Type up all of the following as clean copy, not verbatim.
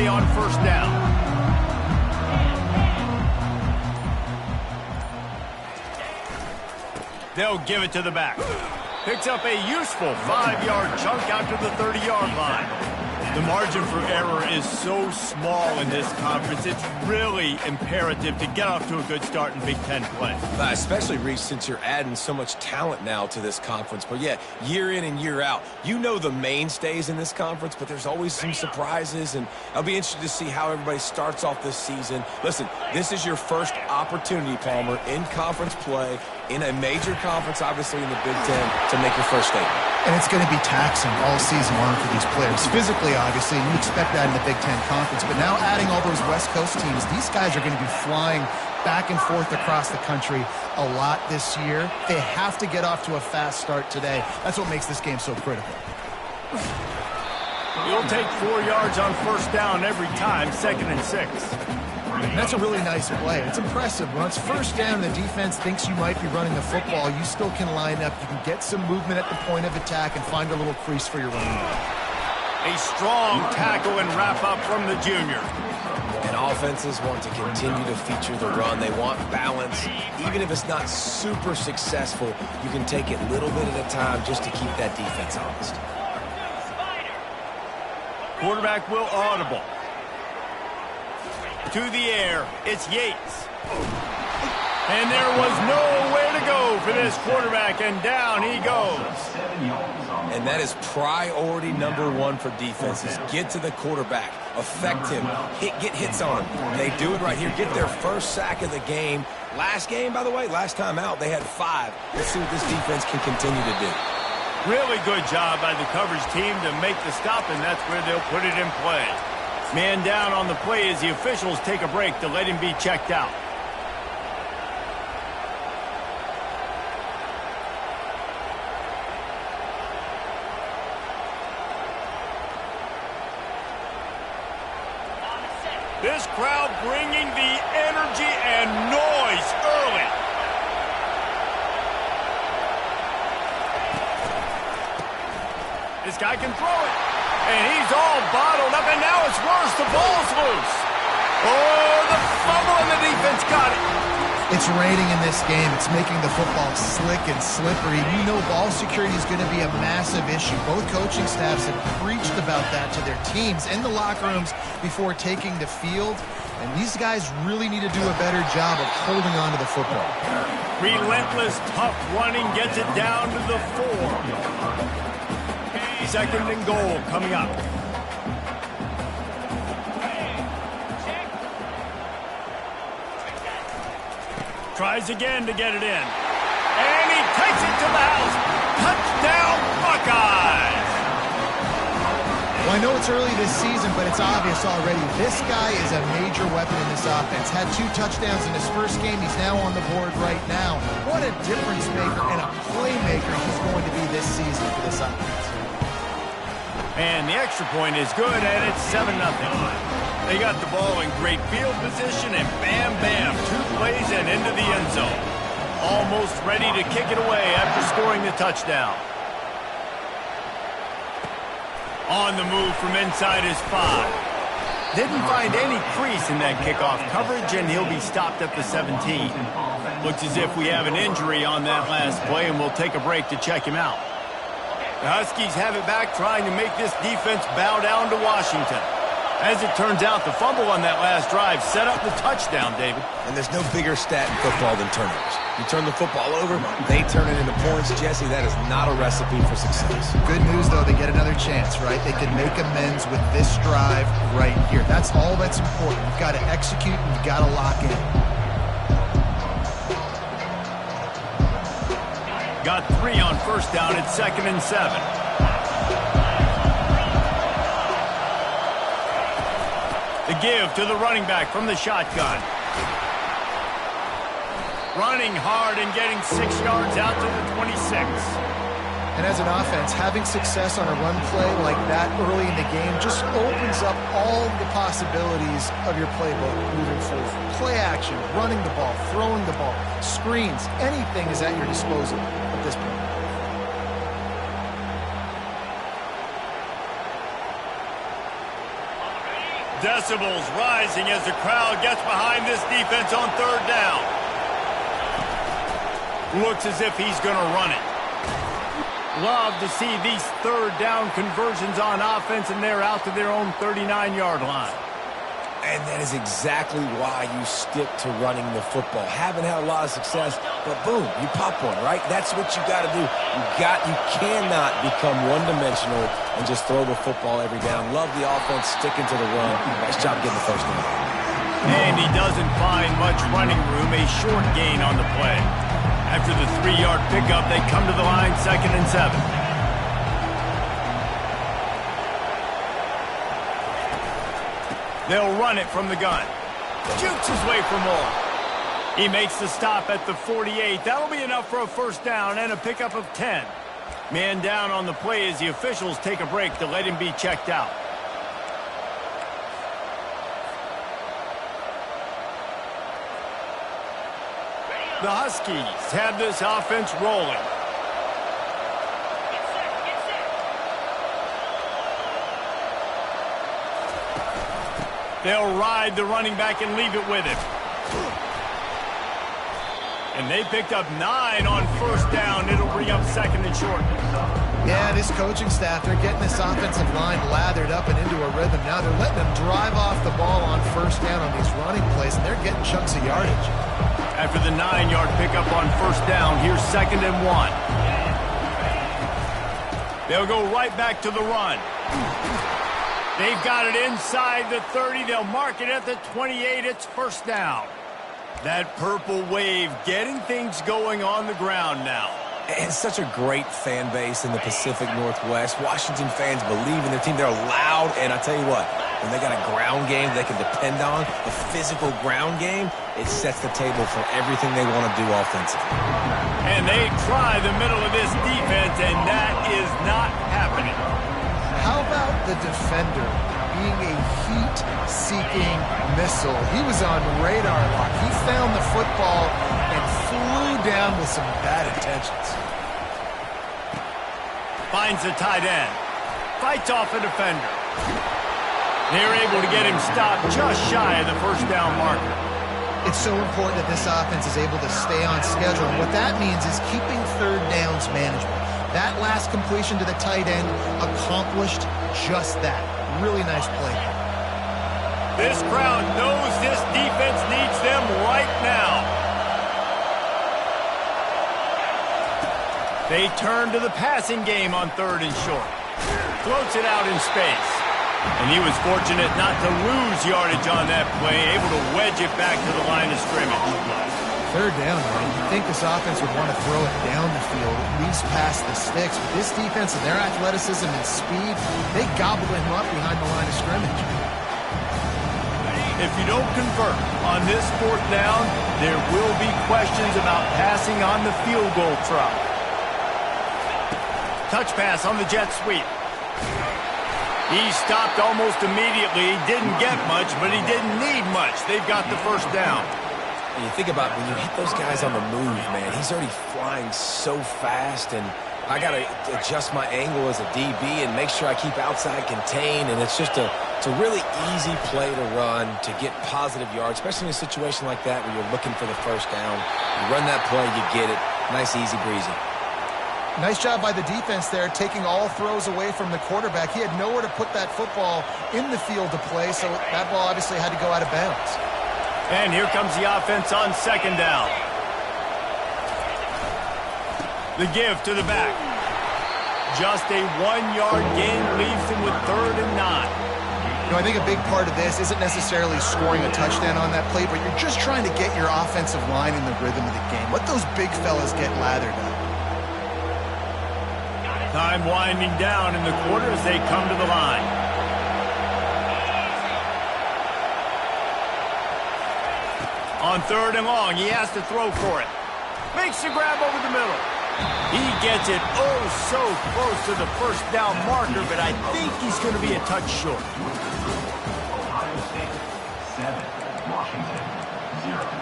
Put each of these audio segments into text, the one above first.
play on first down. They'll give it to the back. Picks up a useful 5-yard chunk out to the 30-yard line. The margin for error is so small in this conference, it's really imperative to get off to a good start in Big Ten play. Especially, Reese, since you're adding so much talent now to this conference. But yeah, year in and year out, you know the mainstays in this conference, but there's always some surprises, and I'll be interested to see how everybody starts off this season. Listen, this is your first opportunity, Palmer, in conference play, in a major conference, obviously in the Big Ten, to make your first statement. And it's going to be taxing all season long for these players. Physically, obviously, and you expect that in the Big Ten Conference. But now adding all those West Coast teams, these guys are going to be flying back and forth across the country a lot this year. They have to get off to a fast start today. That's what makes this game so critical. You'll take 4 yards on first down every time, 2nd and 6. And that's a really nice play. It's impressive. When it's first down and the defense thinks you might be running the football, you still can line up. You can get some movement at the point of attack and find a little crease for your running back. A strong tackle and wrap up from the junior. And offenses want to continue to feature the run. They want balance. Even if it's not super successful, you can take it little bit at a time just to keep that defense honest. Quarterback will audible. To the air, it's Yates. And there was nowhere to go for this quarterback, and down he goes. And that is priority number one for defenses. Get to the quarterback, affect him, get hits on him. They do it right here. Get their first sack of the game. Last game, by the way, last time out, they had 5. Let's see what this defense can continue to do. Really good job by the coverage team to make the stop, and that's where they'll put it in play. Man down on the play as the officials take a break to let him be checked out. This crowd bringing the energy and noise early. This guy can throw it. And he's all bottled up, and now it's worse. The ball's loose. Oh, the fumble, and the defense got it. It's raining in this game. It's making the football slick and slippery. You know ball security is going to be a massive issue. Both coaching staffs have preached about that to their teams in the locker rooms before taking the field. And these guys really need to do a better job of holding on to the football. Relentless, tough running gets it down to the 4. 2nd and goal coming up. Tries again to get it in. And he takes it to the house. Touchdown, Buckeyes! Well, I know it's early this season, but it's obvious already. This guy is a major weapon in this offense. Had 2 touchdowns in his first game. He's now on the board right now. What a difference maker and a playmaker he's going to be this season for this offense. And the extra point is good, and it's 7-0. They got the ball in great field position, and bam, bam, 2 plays and into the end zone. Almost ready to kick it away after scoring the touchdown. On the move from inside his 5. Didn't find any crease in that kickoff coverage, and he'll be stopped at the 17. Looks as if we have an injury on that last play, and we'll take a break to check him out. The Huskies have it back, trying to make this defense bow down to Washington. As it turns out, the fumble on that last drive set up the touchdown, David. And there's no bigger stat in football than turnovers. You turn the football over, they turn it into points. Jesse, that is not a recipe for success. Good news, though, they get another chance, right? They can make amends with this drive right here. That's all that's important. You've got to execute, and you've got to lock in. Got 3 on first down at 2nd and 7. The give to the running back from the shotgun. Running hard and getting 6 yards out to the 26. And as an offense, having success on a run play like that early in the game just opens up all the possibilities of your playbook moving forward. Play action, running the ball, throwing the ball, screens, anything is at your disposal at this point. Decibels rising as the crowd gets behind this defense on third down. Looks as if he's going to run it. Love to see these third down conversions on offense, and they're out to their own 39-yard line. And that is exactly why you stick to running the football. Haven't had a lot of success, but boom, you pop one, right? That's what you got to do. You cannot become one-dimensional and just throw the football every down. Love the offense, sticking to the run. Nice job getting the first down. And he doesn't find much running room, a short gain on the play. After the 3-yard pickup, they come to the line, 2nd and 7. They'll run it from the gun. Jukes his way for more. He makes the stop at the 48. That'll be enough for a first down and a pickup of 10. Man down on the play as the officials take a break to let him be checked out. The Huskies have this offense rolling. They'll ride the running back and leave it with him. And they picked up 9 on first down. It'll bring up 2nd and short. Yeah, this coaching staff, they're getting this offensive line lathered up and into a rhythm. Now they're letting them drive off the ball on first down on these running plays, and they're getting chunks of yardage. After the 9-yard pickup on first down, here's 2nd and 1. They'll go right back to the run. They've got it inside the 30. They'll mark it at the 28. It's first down. That purple wave getting things going on the ground now. And such a great fan base in the Pacific Northwest. Washington fans believe in their team. They're loud, and I tell you what, when they got a ground game they can depend on, a physical ground game, it sets the table for everything they want to do offensively. And they try the middle of this defense, and that is not happening. How about the defender being a heat-seeking missile? He was on radar lock. He found the football and flew down with some bad intentions. Finds the tight end. Fights off a defender. They're able to get him stopped just shy of the first down marker. It's so important that this offense is able to stay on schedule. And what that means is keeping third downs manageable. That last completion to the tight end accomplished just that. Really nice play. This crowd knows this defense needs them right now. They turn to the passing game on 3rd and short. Floats it out in space. And he was fortunate not to lose yardage on that play, able to wedge it back to the line of scrimmage. Third down, man. You'd think this offense would want to throw it down the field, at least past the sticks. But this defense and their athleticism and speed, they gobble him up behind the line of scrimmage. If you don't convert on this 4th down, there will be questions about passing on the field goal try. Touch pass on the jet sweep. He stopped almost immediately. He didn't get much, but he didn't need much. They've got the first down. And you think about when you hit those guys on the move, man, he's already flying so fast, and I got to adjust my angle as a DB and make sure I keep outside contained, and it's just it's a really easy play to run to get positive yards, especially in a situation like that where you're looking for the first down. You run that play, you get it. Nice, easy breezy. Nice job by the defense there, taking all throws away from the quarterback. He had nowhere to put that football in the field to play, so that ball obviously had to go out of bounds. And here comes the offense on 2nd down. The give to the back. Just a 1-yard gain leaves him with 3rd and 9. You know, I think a big part of this isn't necessarily scoring a touchdown on that play, but you're just trying to get your offensive line in the rhythm of the game. Let those big fellas get lathered up. Time winding down in the quarter as they come to the line. On 3rd and long, he has to throw for it. Makes the grab over the middle. He gets it oh so close to the first down marker, but I think he's going to be a touch short. Ohio State 7, Washington 0.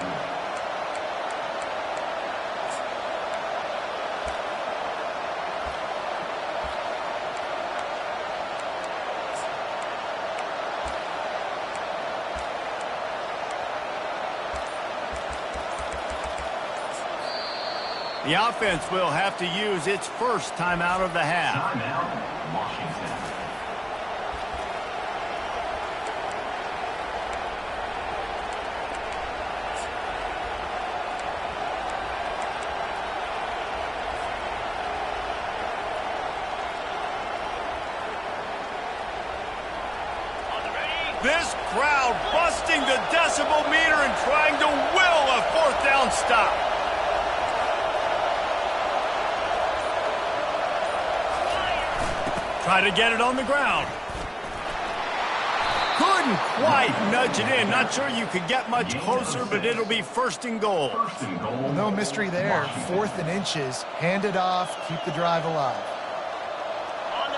The offense will have to use its first timeout of the half. Timeout, Washington. This crowd busting the decibel meter and trying to will a fourth down stop. Try to get it on the ground. Couldn't quite nudge it in. Not sure you could get much closer, but it'll be first and goal. First and goal. No mystery there. 4th and inches. Hand it off. Keep the drive alive.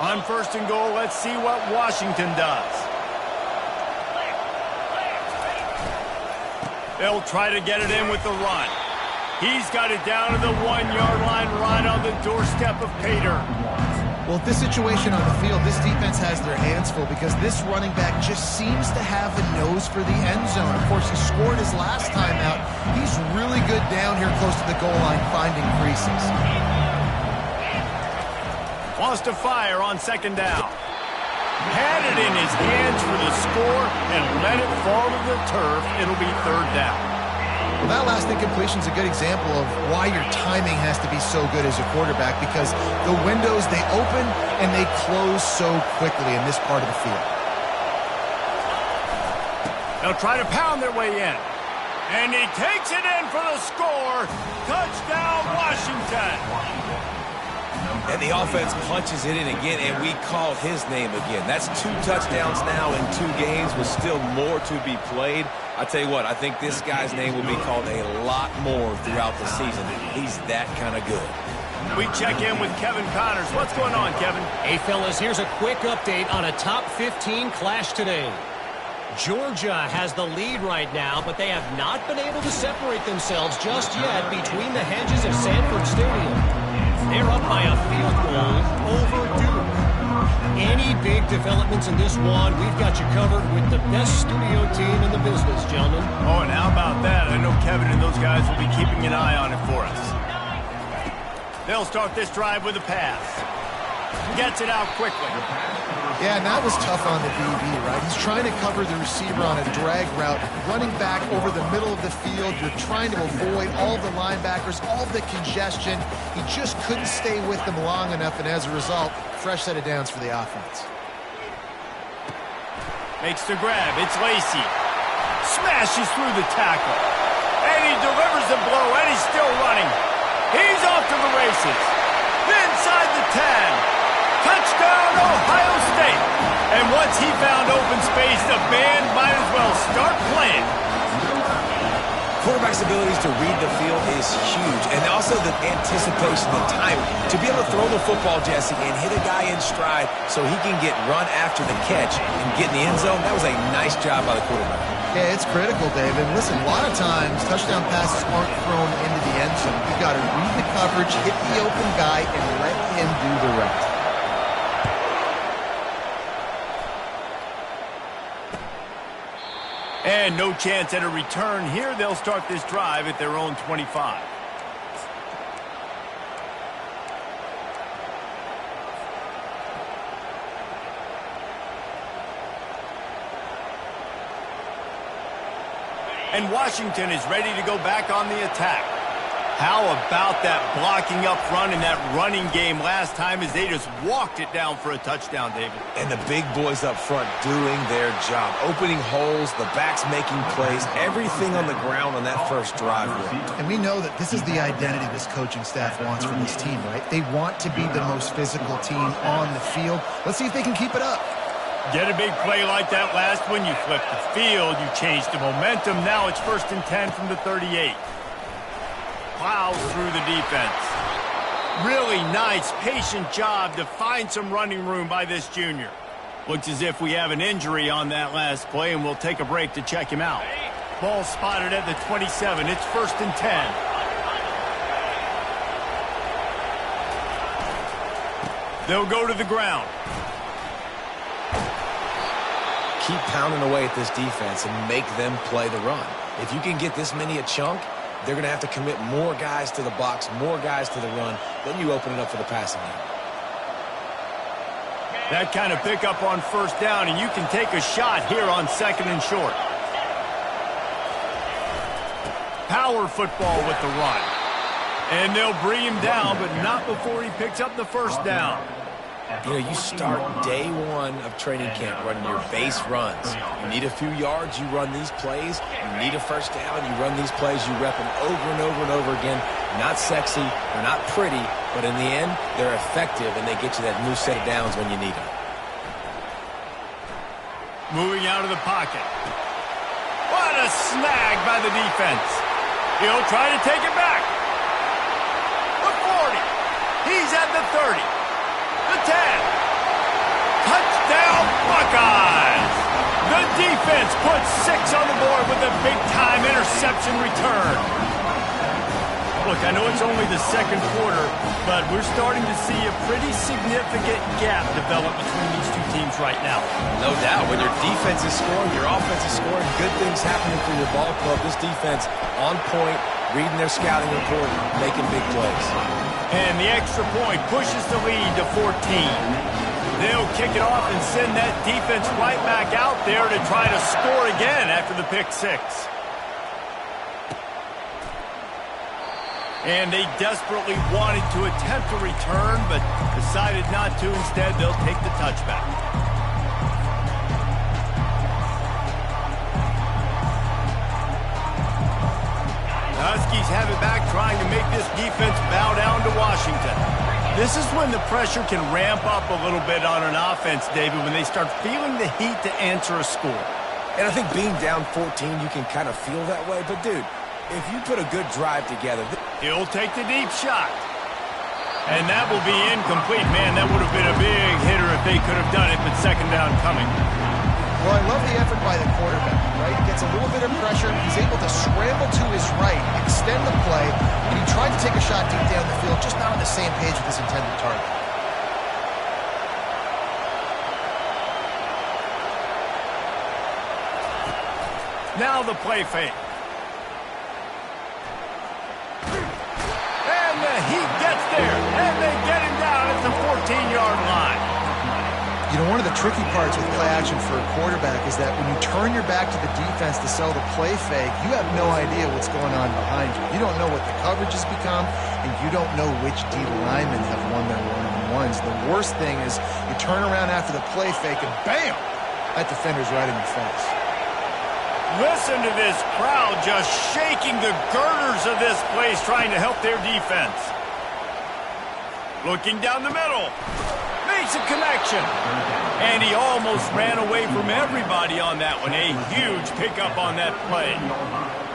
On first and goal, let's see what Washington does. They'll try to get it in with the run. He's got it down to the 1-yard line right on the doorstep of Pater. Well, this situation on the field, this defense has their hands full because this running back just seems to have a nose for the end zone. Of course, he scored his last time out. He's really good down here close to the goal line finding creases. Wants to fire on second down. Had it in his hands for the score and let it fall to the turf. It'll be third down. Well, that last incompletion is a good example of why your timing has to be so good as a quarterback because the windows, they open and they close so quickly in this part of the field. They'll try to pound their way in. And he takes it in for the score. Touchdown, Washington. And the offense punches it in again, and we called his name again. That's 2 touchdowns now in 2 games with still more to be played. I tell you what, I think this guy's name will be called a lot more throughout the season. He's that kind of good. We check in with Kevin Connors. What's going on, Kevin? Hey, fellas, here's a quick update on a top 15 clash today. Georgia has the lead right now, but they have not been able to separate themselves just yet between the hedges of Sanford Stadium. They're up by a field goal over Duke. Any big developments in this one, we've got you covered with the best studio team in the business, gentlemen. Oh, and how about that? I know Kevin and those guys will be keeping an eye on it for us. They'll start this drive with a pass. Gets it out quickly. Yeah, and that was tough on the DB, right? He's trying to cover the receiver on a drag route, running back over the middle of the field. You're trying to avoid all the linebackers, all the congestion. He just couldn't stay with them long enough, and as a result, fresh set of downs for the offense. Makes the grab. It's Lacy. Smashes through the tackle. And he delivers the blow, and he's still running. He's off to the races. Inside the 10. Touchdown, Ohio State. And once he found open space, the band might as well start playing. Quarterback's abilities to read the field is huge, and also the anticipation and time to be able to throw the football, Jesse, and hit a guy in stride so he can get run after the catch and get in the end zone. That was a nice job by the quarterback. Yeah, it's critical, Dave. And listen, a lot of times touchdown passes aren't thrown into the end zone. You've got to read the coverage, hit the open guy, and let him do the rest. And no chance at a return here. They'll start this drive at their own 25. And Washington is ready to go back on the attack. How about that blocking up front and that running game last time as they just walked it down for a touchdown, David? And the big boys up front doing their job, opening holes, the backs making plays, everything on the ground on that first drive. And we know that this is the identity this coaching staff wants from this team, right? They want to be the most physical team on the field. Let's see if they can keep it up. Get a big play like that last one, you flip the field, you change the momentum. Now it's 1st and 10 from the 38. Plows through the defense. Really nice, patient job to find some running room by this junior. Looks as if we have an injury on that last play, and we'll take a break to check him out. Ball spotted at the 27. It's 1st and 10. They'll go to the ground. Keep pounding away at this defense and make them play the run. If you can get this many a chunk, they're going to have to commit more guys to the box, more guys to the run. Then you open it up for the passing game. That kind of pickup on first down, and you can take a shot here on 2nd and short. Power football with the run. And they'll bring him down, but not before he picks up the first down. You know, you start day one of training camp running your base runs. You need a few yards, you run these plays. You need a first down, you run these plays. You rep them over and over and over again. Not sexy, they're not pretty, but in the end, they're effective, and they get you that new set of downs when you need them. Moving out of the pocket. What a snag by the defense. He'll try to take it back. The 40. He's at the 30. The 10. Touchdown, Buckeyes! The defense puts 6 on the board with a big-time interception return. Look, I know it's only the second quarter, but we're starting to see a pretty significant gap develop between these two teams right now. No doubt. When your defense is scoring, your offense is scoring, good things happening for your ball club. This defense on point, reading their scouting report, making big plays. And the extra point pushes the lead to 14. They'll kick it off and send that defense right back out there to try to score again after the pick 6. And they desperately wanted to attempt a return, but decided not to. Instead, they'll take the touchback. The Huskies have it back, trying to make this defense bow down to Washington. This is when the pressure can ramp up a little bit on an offense, David, when they start feeling the heat to answer a score. And I think being down 14, you can kind of feel that way. But, dude, if you put a good drive together... He'll take the deep shot. And that will be incomplete. Man, that would have been a big hitter if they could have done it, but second down coming. Well, I love the effort by the quarterback, right? He gets a little bit of pressure. He's able to scramble to his right, extend the play, and he tried to take a shot deep down the field, just not on the same page with his intended target. Now the play fake. And the heat gets there, and they get him down at the 14-yard line. You know, one of the tricky parts with play action for a quarterback is that when you turn your back to the defense to sell the play fake, you have no idea what's going on behind you. You don't know what the coverage has become, and you don't know which D linemen have won their one-on-ones. The worst thing is you turn around after the play fake, and bam! That defender's right in your face. Listen to this crowd just shaking the girders of this place, trying to help their defense. Looking down the middle. Makes a connection. And he almost ran away from everybody on that one. A huge pickup on that play.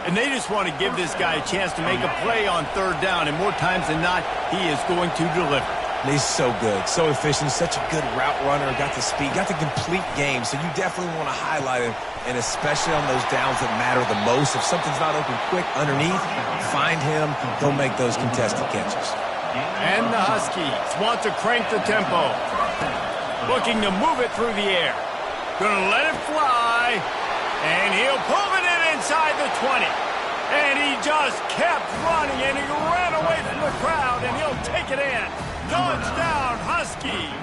And they just want to give this guy a chance to make a play on third down. And more times than not, he is going to deliver. He's so good, so efficient, such a good route runner, got the speed, got the complete game. So you definitely want to highlight him, and especially on those downs that matter the most. If something's not open quick underneath, find him. He'll make those contested catches. And the Huskies want to crank the tempo. Looking to move it through the air. Gonna let it fly. And he'll pull it in inside the 20. And he just kept running, and he ran away from the crowd, and he'll take it in. Touchdown, Huskies.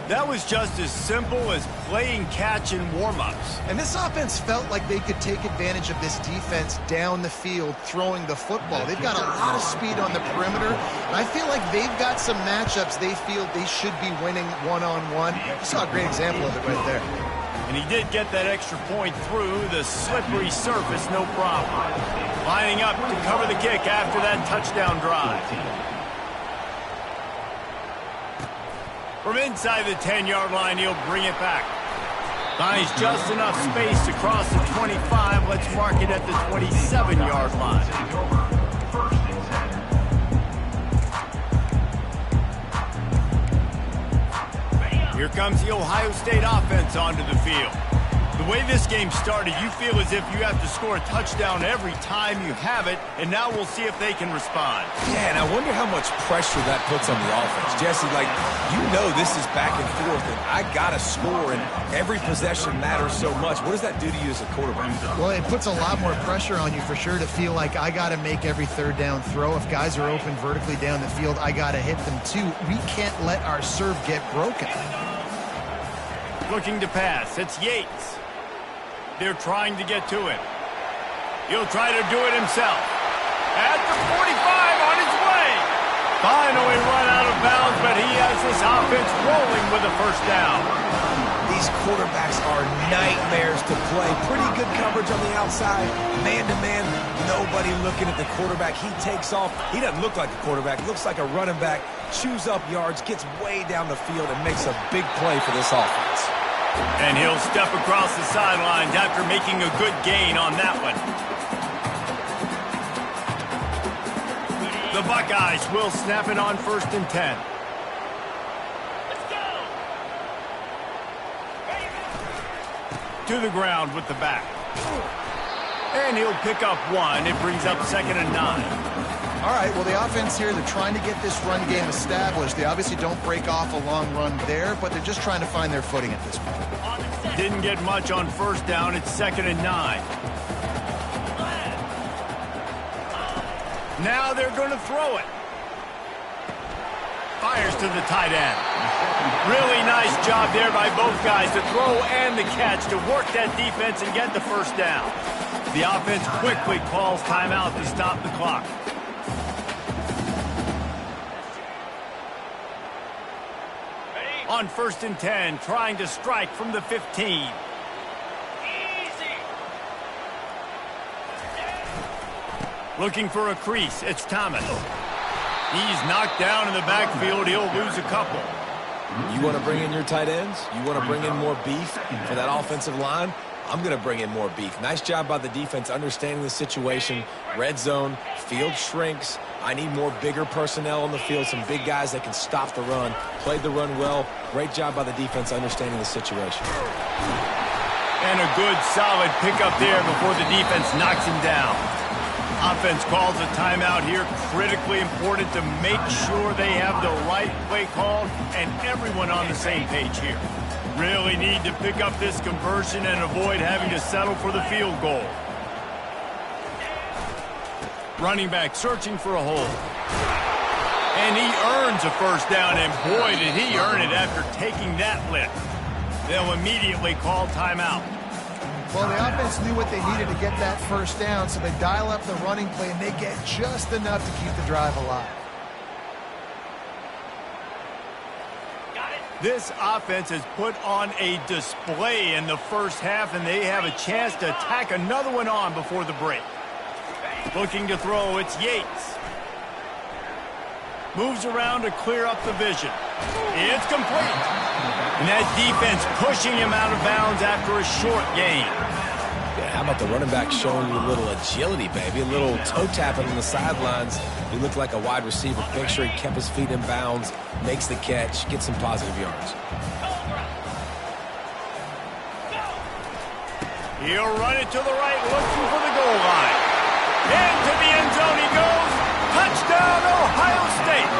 That was just as simple as playing catch in warm-ups. And this offense felt like they could take advantage of this defense down the field throwing the football. They've got a lot of speed on the perimeter, and I feel like they've got some matchups they feel they should be winning one-on-one. You saw a great example of it right there. And he did get that extra point through the slippery surface, no problem. Lining up to cover the kick after that touchdown drive. From inside the 10-yard line, he'll bring it back. Finds just enough space to cross the 25. Let's mark it at the 27-yard line. Here comes the Ohio State offense onto the field. The way this game started, you feel as if you have to score a touchdown every time you have it, and now we'll see if they can respond. Yeah, and I wonder how much pressure that puts on the offense. Jesse, like, you know this is back and forth, and I got to score, and every possession matters so much. What does that do to you as a quarterback? Well, it puts a lot more pressure on you for sure to feel like I got to make every third down throw. If guys are open vertically down the field, I got to hit them too. We can't let our serve get broken. Looking to pass. It's Yates. They're trying to get to him. He'll try to do it himself. At the 45 on his way. Finally run out of bounds, but he has this offense rolling with a first down. These quarterbacks are nightmares to play. Pretty good coverage on the outside. Man-to-man, nobody looking at the quarterback. He takes off. He doesn't look like a quarterback. Looks like a running back. Chews up yards, gets way down the field, and makes a big play for this offense. And he'll step across the sidelines after making a good gain on that one. The Buckeyes will snap it on 1st and 10. To the ground with the back. And he'll pick up one. It brings up 2nd and 9. All right, well, the offense here, they're trying to get this run game established. They obviously don't break off a long run there, but they're just trying to find their footing at this point. Didn't get much on 1st down. It's 2nd and 9. Now they're going to throw it. Fires to the tight end. Really nice job there by both guys to throw and the catch to work that defense and get the first down. The offense quickly calls timeout to stop the clock. On 1st and 10, trying to strike from the 15. Looking for a crease. It's Thomas. He's knocked down in the backfield. He'll lose a couple. You want to bring in your tight ends? You want to bring in more beef for that offensive line? I'm going to bring in more beef. Nice job by the defense understanding the situation. Red zone, field shrinks. I need more bigger personnel on the field, some big guys that can stop the run. Played the run well. Great job by the defense understanding the situation. And a good, solid pickup there before the defense knocks him down. Offense calls a timeout here. Critically important to make sure they have the right play called and everyone on the same page here. Really need to pick up this conversion and avoid having to settle for the field goal. Running back searching for a hole. And he earns a first down, and boy, did he earn it after taking that lift. They'll immediately call timeout. Well, the offense knew what they needed to get that first down, so they dial up the running play, and they get just enough to keep the drive alive. This offense has put on a display in the first half, and they have a chance to tack another one on before the break. Looking to throw, it's Yates. Moves around to clear up the vision. It's complete. And that defense pushing him out of bounds after a short gain. Yeah, how about the running back showing you a little agility, baby? A little toe tapping on the sidelines. He looked like a wide receiver. Make sure he kept his feet in bounds, makes the catch, gets some positive yards. He'll run it to the right, looking for the goal line. Into the end zone he goes. Touchdown, Ohio State.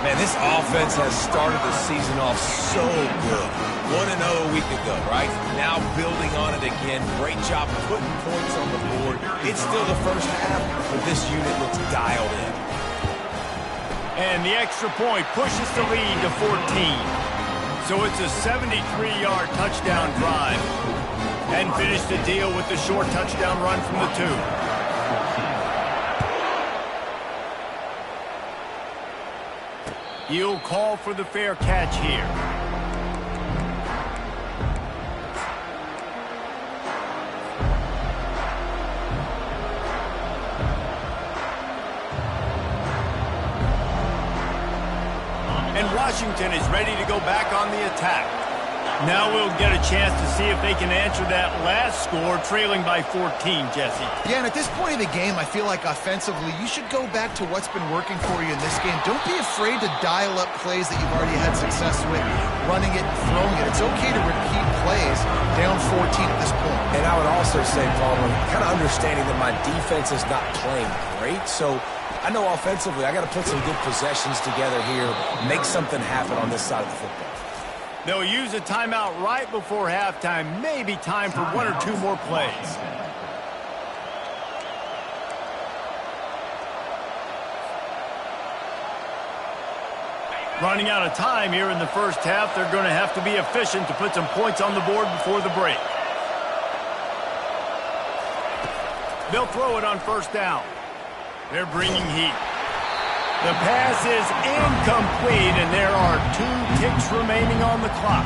Man, this offense has started the season off so good. 1-0 a week ago, right? Now building on it again. Great job putting points on the board. It's still the first half, but this unit looks dialed in. And the extra point pushes the lead to 14. So it's a 73-yard touchdown drive. And finish the deal with the short touchdown run from the 2. He'll call for the fair catch here. And Washington is ready to go back on the attack. Now we'll get a chance to see if they can answer that last score, trailing by 14, Jesse. Yeah, and at this point of the game, I feel like offensively, you should go back to what's been working for you in this game. Don't be afraid to dial up plays that you've already had success with, running it and throwing it. It's okay to repeat plays down 14 at this point. And I would also say, Palmer, kind of understanding that my defense is not playing great, so I know offensively I got to put some good possessions together here, make something happen on this side of the football. They'll use a timeout right before halftime. Maybe time for one or two more plays. Running out of time here in the first half. They're going to have to be efficient to put some points on the board before the break. They'll throw it on first down. They're bringing heat. The pass is incomplete, and there are 2 ticks remaining on the clock.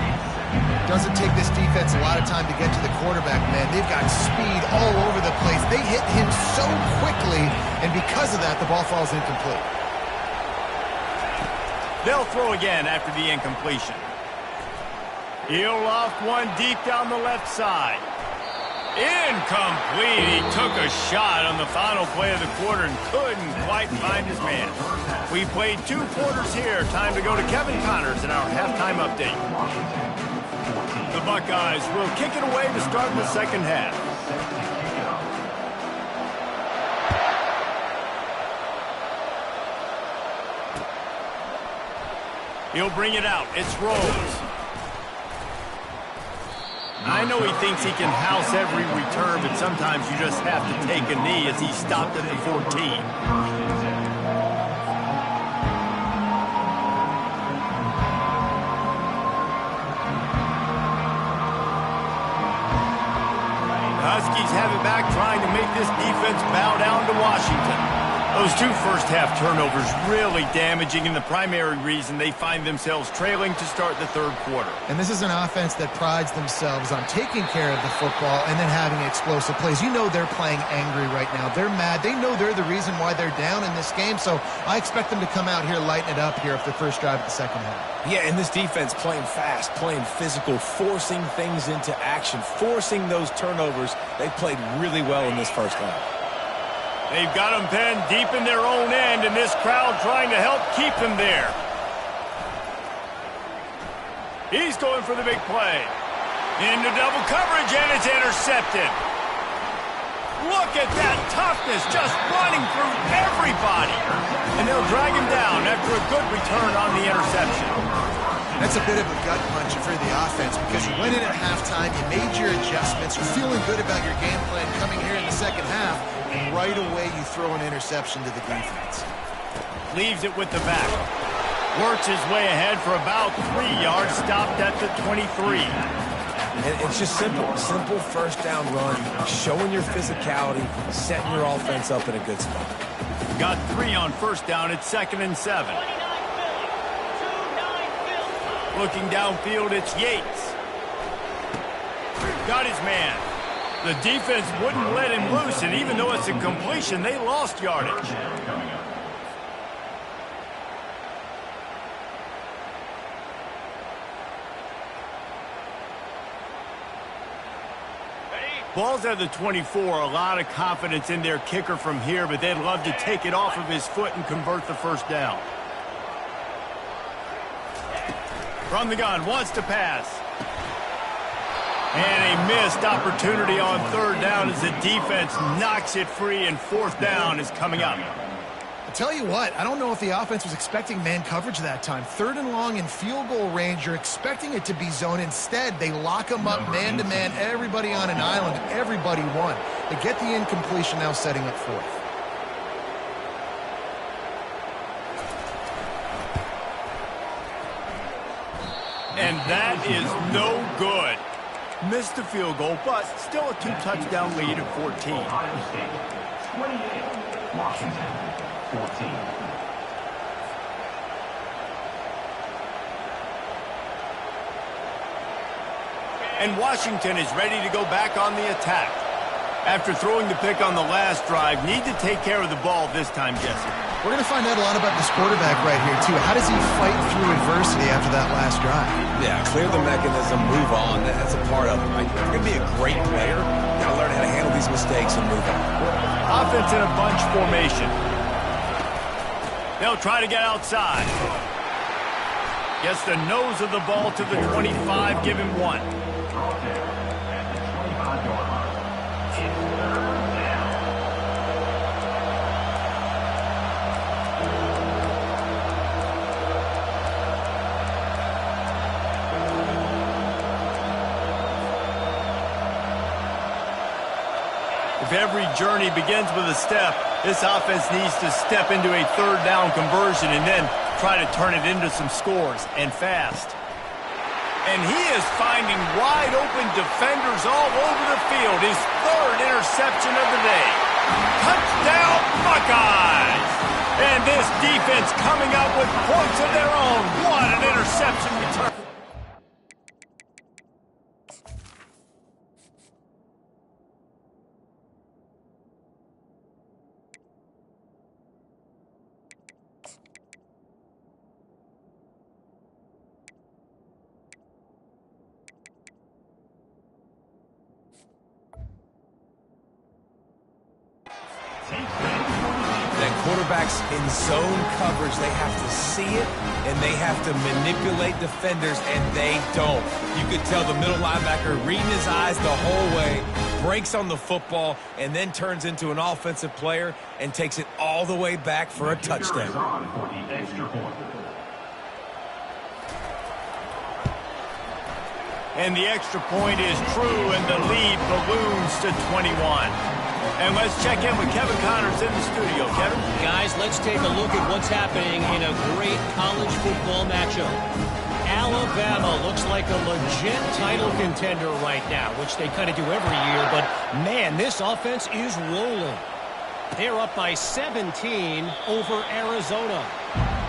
Doesn't take this defense a lot of time to get to the quarterback, man. They've got speed all over the place. They hit him so quickly, and because of that, the ball falls incomplete. They'll throw again after the incompletion. He'll loft one deep down the left side. Incomplete. He took a shot on the final play of the quarter and couldn't quite find his man. We played 2 quarters here. Time to go to Kevin Connors in our halftime update. The Buckeyes will kick it away to start the second half. He'll bring it out. It's Rose. I know he thinks he can house every return, but sometimes you just have to take a knee as he stopped at the 14. The Huskies have it back, trying to make this defense bow down to Washington. Those 2 first-half turnovers really damaging, and the primary reason they find themselves trailing to start the third quarter. And this is an offense that prides themselves on taking care of the football and then having explosive plays. You know they're playing angry right now. They're mad. They know they're the reason why they're down in this game, so I expect them to come out here, lighten it up here after the first drive of the second half. Yeah, and this defense playing fast, playing physical, forcing things into action, forcing those turnovers. They played really well in this first half. They've got them penned deep in their own end, and this crowd trying to help keep them there. He's going for the big play. Into double coverage, and it's intercepted. Look at that toughness, just running through everybody. And they'll drag him down after a good return on the interception. That's a bit of a gut punch for the offense because you went in at halftime, you made your adjustments, you're feeling good about your game plan coming here in the second half, and right away you throw an interception to the defense. Leaves it with the back. Works his way ahead for about 3 yards, stopped at the 23. And it's just simple first down run, showing your physicality, setting your offense up in a good spot. Got 3 on first down at 2nd and 7. Looking downfield, it's Yates. Got his man. The defense wouldn't let him loose, and even though it's a completion, they lost yardage. Ball's at the 24. A lot of confidence in their kicker from here, but they'd love to take it off of his foot and convert the first down. From the gun, wants to pass. And a missed opportunity on third down as the defense knocks it free, and fourth down is coming up. I'll tell you what, I don't know if the offense was expecting man coverage that time. 3rd and long in field goal range, you're expecting it to be zone. Instead, they lock them up man-to-man, everybody on an island, and everybody won. They get the incompletion, now setting up 4th. And that is no good. Missed the field goal, but still a 2-touchdown lead at 14. Ohio State, 28, Washington, 14. And Washington is ready to go back on the attack. After throwing the pick on the last drive, need to take care of the ball this time, Jesse. We're going to find out a lot about this quarterback right here, too. How does he fight through adversity after that last drive? Yeah, clear the mechanism, move on. That's a part of it, right? If you're going to be a great player, you got to learn how to handle these mistakes and move on. Offense in a bunch formation. They'll try to get outside. Gets the nose of the ball to the 25, give him 1. If every journey begins with a step, this offense needs to step into a third down conversion and then try to turn it into some scores, and fast. And he is finding wide open defenders all over the field. His 3rd interception of the day. Touchdown, Buckeyes! And this defense coming up with points of their own. What an interception return. Quarterbacks in zone coverage, they have to see it, and they have to manipulate defenders, and they don't. You could tell the middle linebacker reading his eyes the whole way, breaks on the football, and then turns into an offensive player and takes it all the way back for a touchdown. And the extra point is true, and the lead balloons to 21. And let's check in with Kevin Connors in the studio. Kevin? Guys, let's take a look at what's happening in a great college football matchup. Alabama looks like a legit title contender right now, which they kind of do every year. But, man, this offense is rolling. They're up by 17 over Arizona.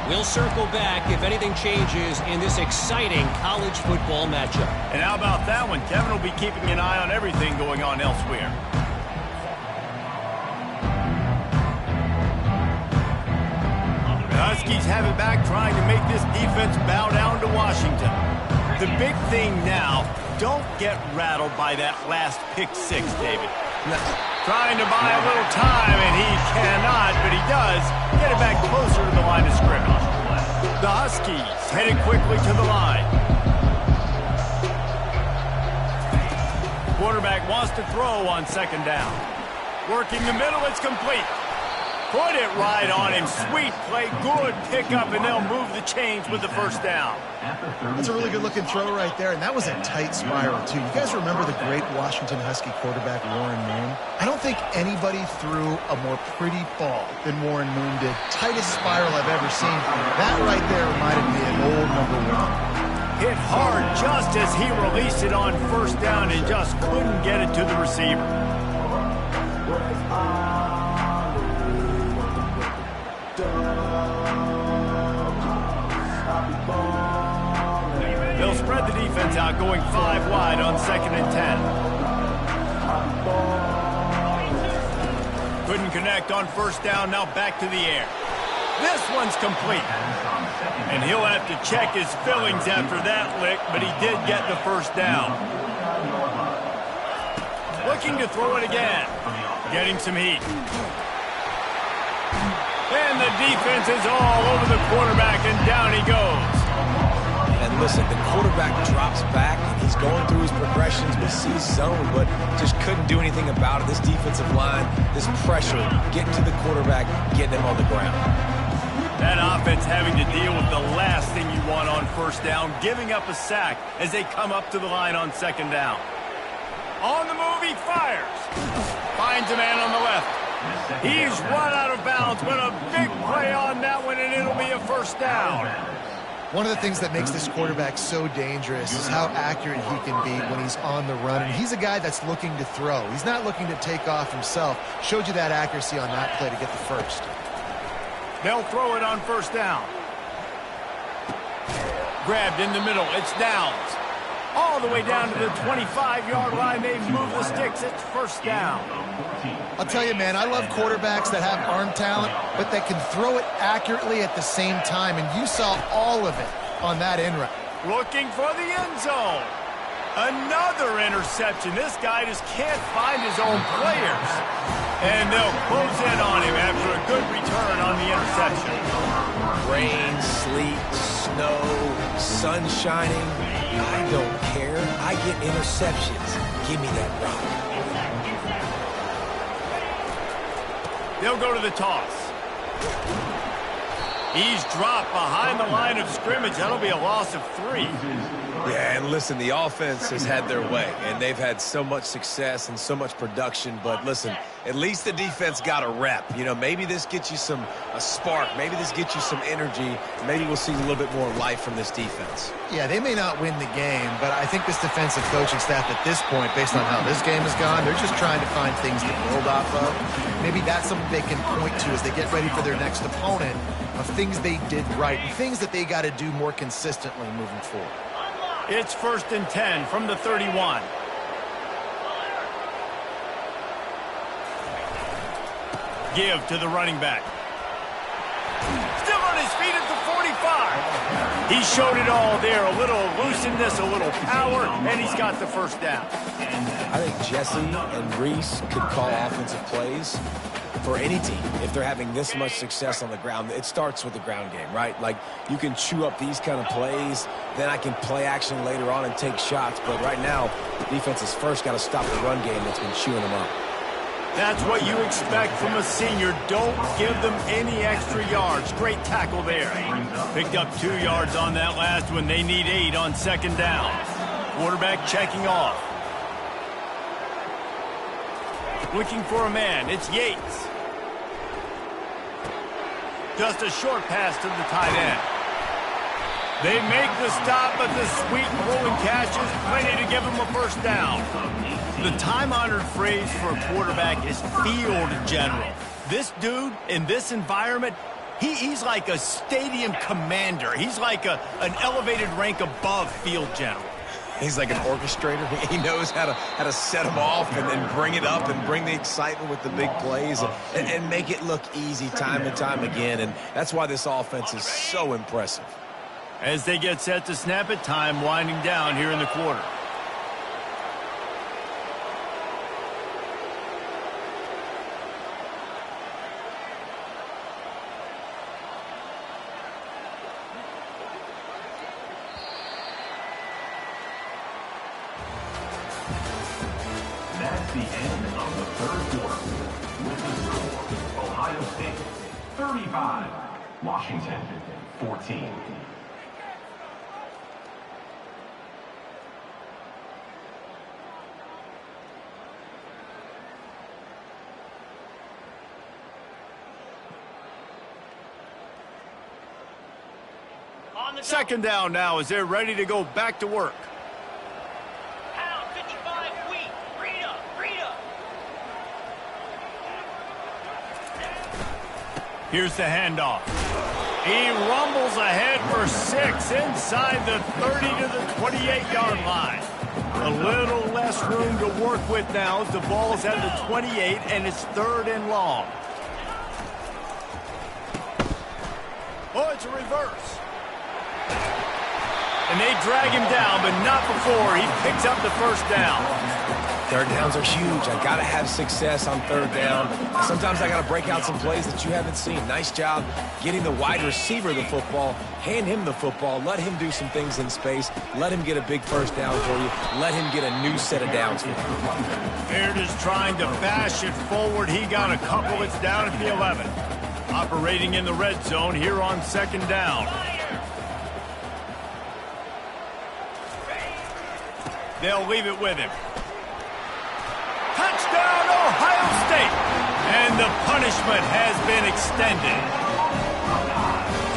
We'll circle back if anything changes in this exciting college football matchup. And how about that one? Kevin will be keeping an eye on everything going on elsewhere. Huskies have it back, trying to make this defense bow down to Washington. The big thing now, don't get rattled by that last pick 6, David. Trying to buy a little time, and he cannot, but he does get it back closer to the line of scrimmage. The Huskies headed quickly to the line. Quarterback wants to throw on 2nd down. Working the middle, it's complete. Put it right on him. Sweet play, good pickup, and they'll move the chains with the 1st down. That's a really good-looking throw right there, and that was a tight spiral, too. You guys remember the great Washington Husky quarterback Warren Moon? I don't think anybody threw a more pretty ball than Warren Moon did. Tightest spiral I've ever seen. That right there reminded me of old #1. Hit hard just as he released it on 1st down and just couldn't get it to the receiver. They'll spread the defense out, going 5 wide on 2nd and 10. Couldn't connect on 1st down, now back to the air. This one's complete. And he'll have to check his fillings after that lick, but he did get the 1st down. Looking to throw it again. Getting some heat. And the defense is all over the quarterback, and down he goes. And listen, the quarterback drops back, and he's going through his progressions with C-zone, but just couldn't do anything about it. This defensive line, this pressure, getting to the quarterback, getting him on the ground. That offense having to deal with the last thing you want on 1st down, giving up a sack as they come up to the line on 2nd down. On the move, he fires. Finds a man on the left. He's run out of bounds, but a big play on that one, and it'll be a 1st down. One of the things that makes this quarterback so dangerous is how accurate he can be when he's on the run. And he's a guy that's looking to throw. He's not looking to take off himself. Showed you that accuracy on that play to get the 1st. They'll throw it on 1st down. Grabbed in the middle. It's Downs. All the way down to the 25-yard line. They move the sticks. It's first down. I'll tell you, man, I love quarterbacks that have arm talent, but that can throw it accurately at the same time, and you saw all of it on that end route. Looking for the end zone. Another interception. This guy just can't find his own players. And they'll close in on him after a good return on the interception. Rain, sleet, snow, sun shining. I don't care. I get interceptions. Give me that rock. They'll go to the toss. He's dropped behind the line of scrimmage. That'll be a loss of 3. Yeah, and listen, the offense has had their way, and they've had so much success and so much production. But listen, at least the defense got a rep. You know, maybe this gets you a spark. Maybe this gets you some energy. Maybe we'll see a little bit more life from this defense. Yeah, they may not win the game, but I think this defensive coaching staff at this point, based on how this game has gone, they're just trying to find things to build off of. Maybe that's something they can point to as they get ready for their next opponent, of things they did right and things that they got to do more consistently moving forward. It's 1st and 10 from the 31. Give to the running back. Still on his feet at the 45. He showed it all there. A little elusiveness, a little power, and he's got the first down. I think Jesse and Reese could call offensive plays for any team. If they're having this much success on the ground, it starts with the ground game, right? Like, you can chew up these kind of plays, then I can play action later on and take shots. But right now, the defense has first got to stop the run game that's been chewing them up. That's what you expect from a senior. Don't give them any extra yards. Great tackle there. Picked up 2 yards on that last one. They need 8 on 2nd down. Quarterback checking off. Looking for a man. It's Yates. Just a short pass to the tight end. They make the stop, but the sweet rolling catch is plenty to give them a first down. The time-honored phrase for a quarterback is field general. This dude, in this environment, he's like a stadium commander. He's like an elevated rank above field general. He's like an orchestrator. He knows how to set them off and then bring it up and bring the excitement with the big plays and make it look easy time and time again. And that's why this offense is so impressive. As they get set to snap it, time winding down here in the quarter. That's the end of the 3rd quarter. With the score, Ohio State 35, Washington 14. Second down now as they're ready to go back to work. Pound 55 wheat. Rita. Here's the handoff. He rumbles ahead for 6 inside the 30 to the 28-yard line. A little less room to work with now as the ball's at the 28 and it's 3rd and long. Oh, it's a reverse. And they drag him down, but not before he picks up the first down. 3rd downs are huge. I got to have success on 3rd down. Sometimes I got to break out some plays that you haven't seen. Nice job getting the wide receiver the football. Hand him the football. Let him do some things in space. Let him get a big first down for you. Let him get a new set of downs for you. Baird is trying to bash it forward. He got a couple. It's down at the 11. Operating in the red zone here on 2nd down. They'll leave it with him. Touchdown, Ohio State! And the punishment has been extended.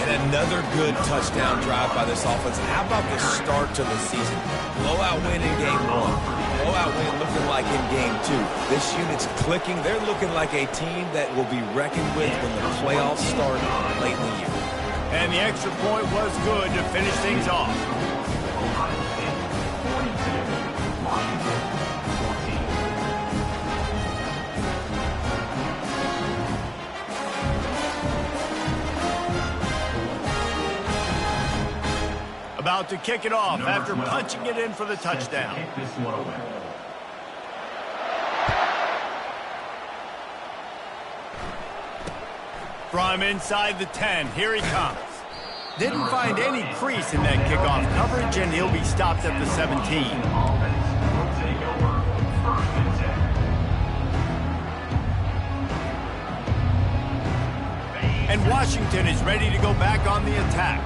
And another good touchdown drive by this offense. And how about the start to the season? Blowout win in game 1. Blowout win looking like in game 2. This unit's clicking. They're looking like a team that will be reckoned with when the playoffs start late in the year. And the extra point was good to finish things off. Ohio State 41, about to kick it off after punching it in for the touchdown. Kick this one away. From inside the 10, here he comes. Didn't find any crease in that kickoff coverage, and he'll be stopped at the 17. Offense will take over. First and 10. And Washington is ready to go back on the attack.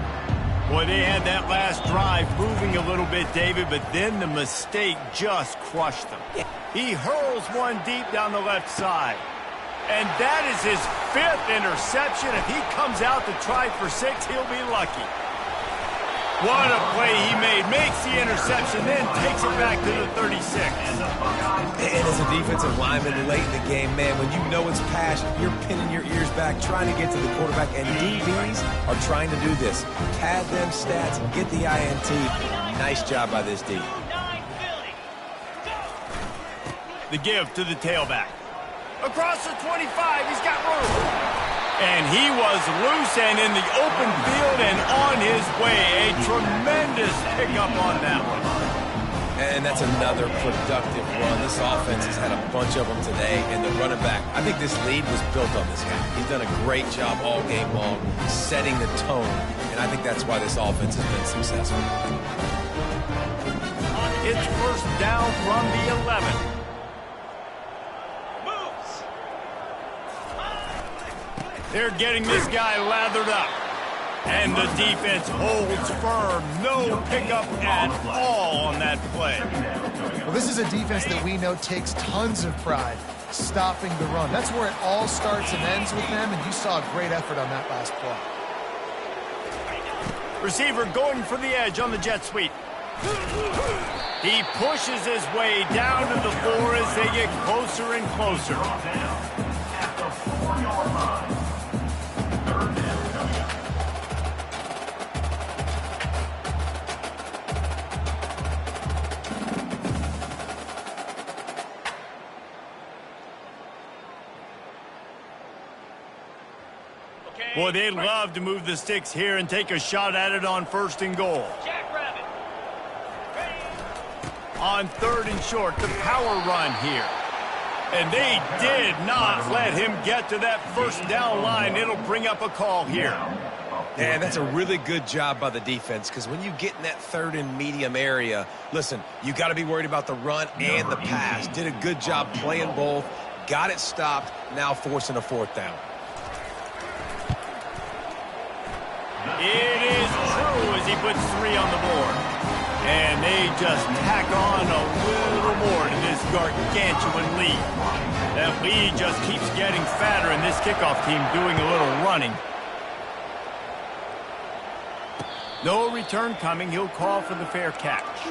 Boy, they had that last drive moving a little bit, David, but then the mistake just crushed them. He hurls one deep down the left side. And that is his 5th interception. If he comes out to try for 6, he'll be lucky. What a play he made. Makes the interception, then takes it back to the 36. And as a defensive lineman late in the game, man, when you know it's pass, you're pinning your ears back, trying to get to the quarterback, and DBs are trying to do this. Pad them stats, get the INT. Nice job by this D. The give to the tailback. Across the 25, he's got room. And he was loose and in the open field and on his way. A tremendous pickup on that one. And that's another productive run. This offense has had a bunch of them today, and the running back, I think this lead was built on this guy. He's done a great job all game long, setting the tone, and I think that's why this offense has been successful. It's first down from the 11. They're getting this guy lathered up. And the defense holds firm. No pickup at all on that play. Well, this is a defense that we know takes tons of pride stopping the run. That's where it all starts and ends with them, and you saw a great effort on that last play. Receiver going for the edge on the jet sweep. He pushes his way down to the 4 as they get closer and closer. At the 4-yard line. Third down coming up. Boy, they'd love to move the sticks here and take a shot at it on 1st and goal. Jackrabbit. On 3rd and short, the power run here. And they did not let him get to that first down line. It'll bring up a call here. And that's a really good job by the defense, because when you get in that 3rd and medium area, listen, you got to be worried about the run and the pass. Did a good job playing both, got it stopped, now forcing a 4th down. It is true as he puts 3 on the board. And they just tack on a little more to this gargantuan lead. That lead just keeps getting fatter, and this kickoff team doing a little running. No return coming. He'll call for the fair catch.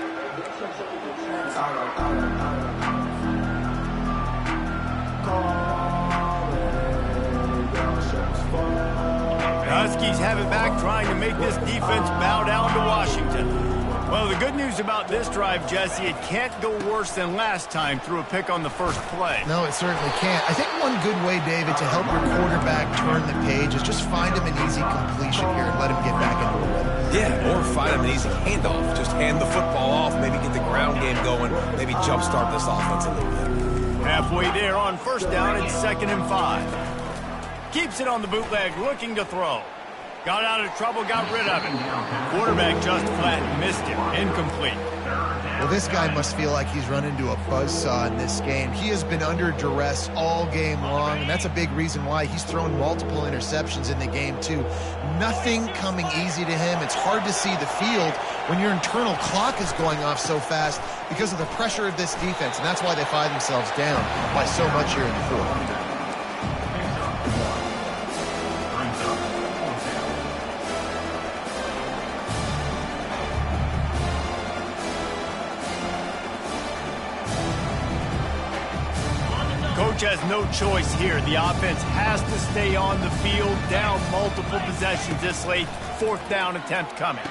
The Huskies have it back, trying to make this defense bow down to Washington. Well, the good news about this drive, Jesse, it can't go worse than last time through a pick on the first play. No, it certainly can't. I think one good way, David, to help your quarterback turn the page is just find him an easy completion here and let him get back into the rhythm. Yeah, or find him an easy handoff. Just hand the football off, maybe get the ground game going, maybe jumpstart this offense a little bit. Halfway there on 1st down, it's 2nd and 5. Keeps it on the bootleg, looking to throw. Got out of trouble, got rid of it. Quarterback just flat missed it. Incomplete. Well, this guy must feel like he's run into a buzzsaw in this game. He has been under duress all game long, and that's a big reason why he's thrown multiple interceptions in the game, too. Nothing coming easy to him. It's hard to see the field when your internal clock is going off so fast because of the pressure of this defense, and that's why they find themselves down by so much here in the 4th. Coach has no choice here. The offense has to stay on the field, down multiple possessions this late. 4th down attempt coming.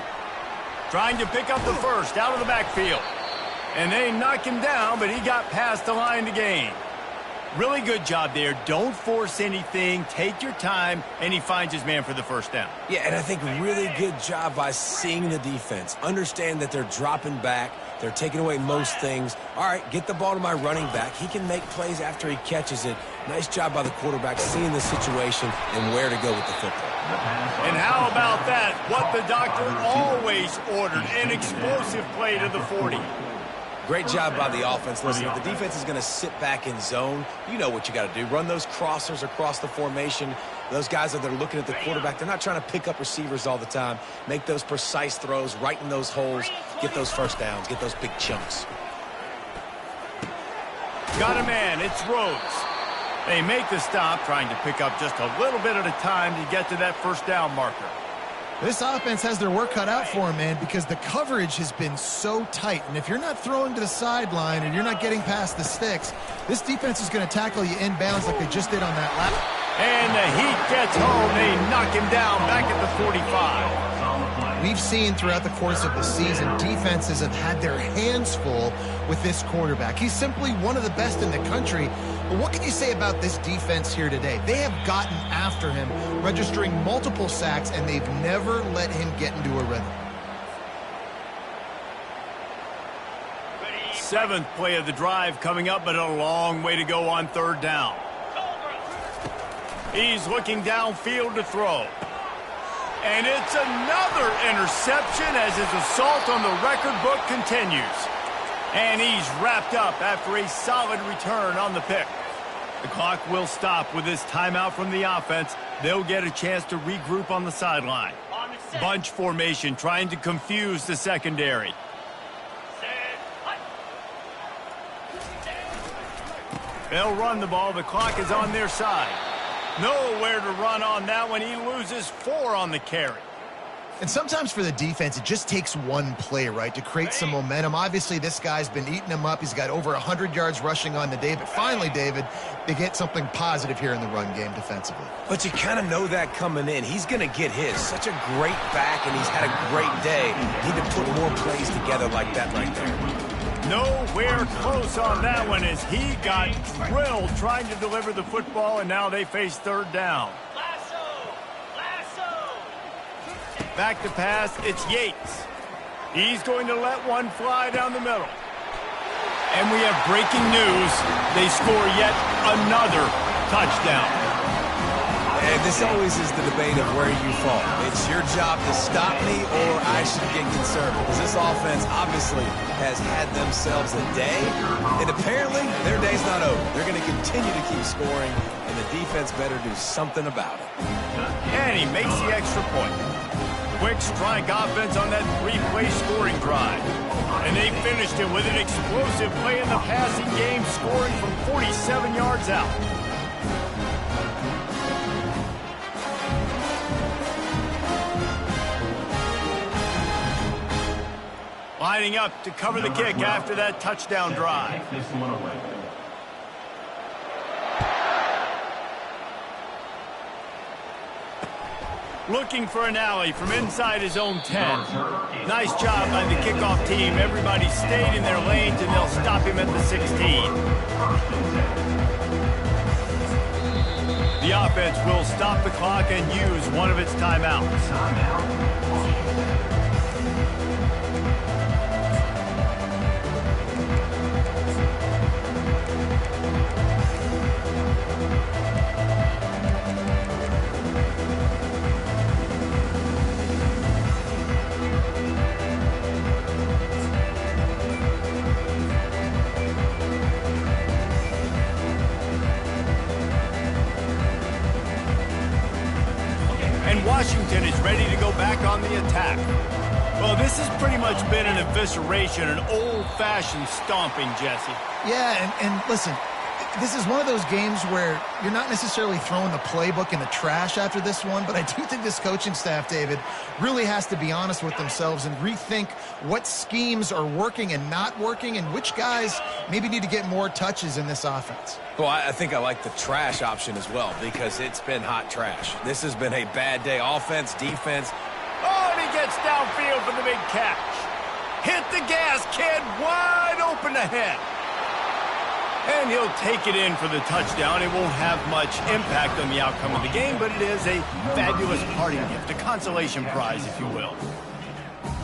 Trying to pick up the first out of the backfield. And they knock him down, but he got past the line to gain. Really good job there. Don't force anything. Take your time, and he finds his man for the first down. Yeah, and I think really good job by seeing the defense. Understand that they're dropping back. They're taking away most things. All right, get the ball to my running back. He can make plays after he catches it. Nice job by the quarterback seeing the situation and where to go with the football. And how about that? What the doctor always ordered, an explosive play to the 40. Great job by the offense. Listen, if the defense is going to sit back in zone, you know what you got to do. Run those crossers across the formation. Those guys that are looking at the quarterback, they're not trying to pick up receivers all the time. Make those precise throws, right in those holes, get those first downs, get those big chunks. Got a man. It's Rhodes. They make the stop, trying to pick up just a little bit at a time to get to that first down marker. This offense has their work cut out for them, man, because the coverage has been so tight. And if you're not throwing to the sideline and you're not getting past the sticks, this defense is going to tackle you inbounds like they just did on that lap. And the Heat gets home. They knock him down back at the 45. We've seen throughout the course of the season, defenses have had their hands full with this quarterback. He's simply one of the best in the country. But what can you say about this defense here today? They have gotten after him, registering multiple sacks, and they've never let him get into a rhythm. Seventh play of the drive coming up, but a long way to go on third down. He's looking downfield to throw. And it's another interception as his assault on the record book continues. And he's wrapped up after a solid return on the pick. The clock will stop with this timeout from the offense. They'll get a chance to regroup on the sideline. Bunch formation trying to confuse the secondary. They'll run the ball. The clock is on their side. Nowhere to run on that one. He loses 4 on the carry. And sometimes for the defense, it just takes one play, right, to create some momentum. Obviously, this guy's been eating him up. He's got over 100 yards rushing on the day. But finally, David, they get something positive here in the run game defensively. But you kind of know that coming in. He's going to get his. Such a great back, and he's had a great day. Need to put more plays together like that right there. Nowhere close on that one as he got drilled trying to deliver the football, and now they face third down. Back to pass, it's Yates. He's going to let one fly down the middle. And we have breaking news. They score yet another touchdown. And this always is the debate of where you fall. It's your job to stop me or I should get concerned. Because this offense obviously has had themselves a day. And apparently their day's not over. They're going to continue to keep scoring. And the defense better do something about it. And he makes the extra point. Quick strike offense on that 3-play scoring drive. And they finished it with an explosive play in the passing game, scoring from 47 yards out. Lining up to cover the kick after that touchdown drive. Looking for an alley from inside his own 10. Nice job by the kickoff team. Everybody stayed in their lanes, and they'll stop him at the 16. The offense will stop the clock and use one of its timeouts. Washington is ready to go back on the attack. Well, this has pretty much been an evisceration, an old-fashioned stomping, Jesse. Yeah, and listen, this is one of those games where you're not necessarily throwing the playbook in the trash after this one, but I do think this coaching staff, David, really has to be honest with themselves and rethink what schemes are working and not working and which guys maybe need to get more touches in this offense. Well, I think I like the trash option as well because it's been hot trash. This has been a bad day. Offense, defense. Oh, and he gets downfield for the big catch. Hit the gas, kid. Wide open ahead. And he'll take it in for the touchdown. It won't have much impact on the outcome of the game, but it is a fabulous parting gift, a consolation prize, if you will.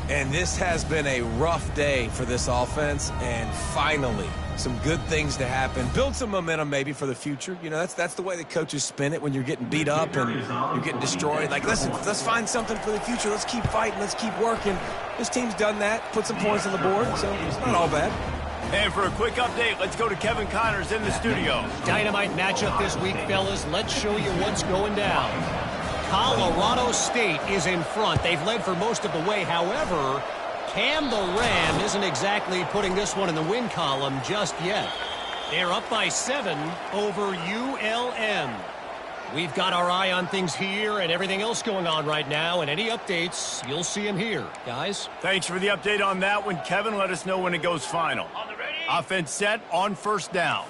And this has been a rough day for this offense, and finally, some good things to happen. Build some momentum maybe for the future. You know, that's the way the coaches spin it when you're getting beat up and you're getting destroyed. Like, listen, let's find something for the future. Let's keep fighting. Let's keep working. This team's done that, put some points on the board, so it's not all bad. And for a quick update, let's go to Kevin Connors in the studio. Dynamite matchup this week, fellas. Let's show you what's going down. Colorado State is in front. They've led for most of the way. However, Cam the Ram isn't exactly putting this one in the win column just yet. They're up by 7 over ULM. We've got our eye on things here and everything else going on right now, and any updates, you'll see them here. Guys? Thanks for the update on that one, Kevin. Let us know when it goes final. Offense set on first down.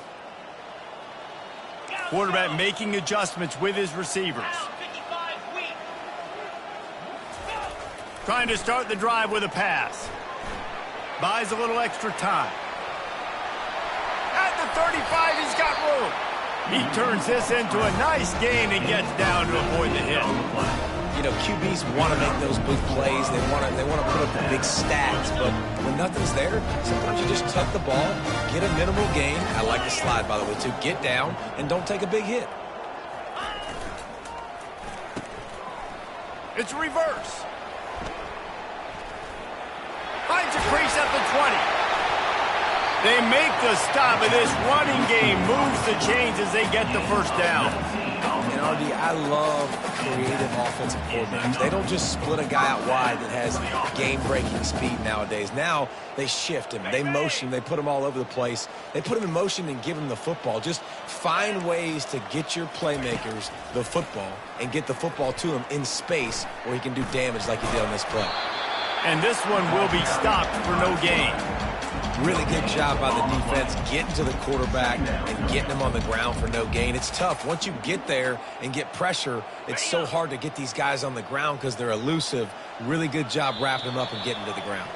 Quarterback making adjustments with his receivers. Trying to start the drive with a pass. Buys a little extra time. At the 35, he's got room. He turns this into a nice gain and gets down to avoid the hit. You know, QBs want to make those big plays. They want to put up the big stats. But when nothing's there, sometimes you just tuck the ball, get a minimal gain. I like the slide, by the way, too. Get down and don't take a big hit. It's reverse. Finds a crease at the 20. They make the stop, and this running game moves the chains as they get the first down. And, RD, I love creative offensive coordinators. They don't just split a guy out wide that has game-breaking speed nowadays. Now they shift him. They motion. They put him all over the place. They put him in motion and give him the football. Just find ways to get your playmakers the football and get the football to him in space where he can do damage like he did on this play. And this one will be stopped for no gain. Really good job by the defense getting to the quarterback and getting him on the ground for no gain. It's tough. Once you get there and get pressure, it's so hard to get these guys on the ground because they're elusive. Really good job wrapping them up and getting to the ground.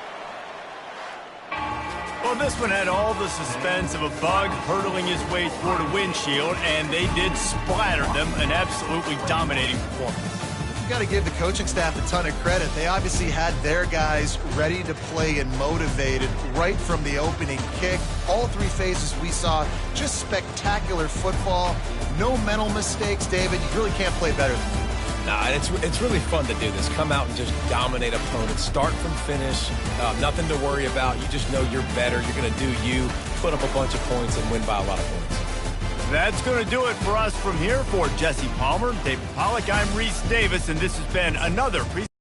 Well, this one had all the suspense of a bug hurtling his way toward a windshield, and they did splatter them. An absolutely dominating performance. You got to give the coaching staff a ton of credit. They obviously had their guys ready to play and motivated right from the opening kick. All three phases we saw just spectacular football. No mental mistakes, David. You really can't play better than that. No, and it's really fun to do this. Come out and just dominate opponents. Start from finish. Nothing to worry about. You just know you're better. You're going to do you, put up a bunch of points, and win by a lot of points. That's going to do it for us from here. For Jesse Palmer, David Pollack, I'm Reese Davis, and this has been another presentation.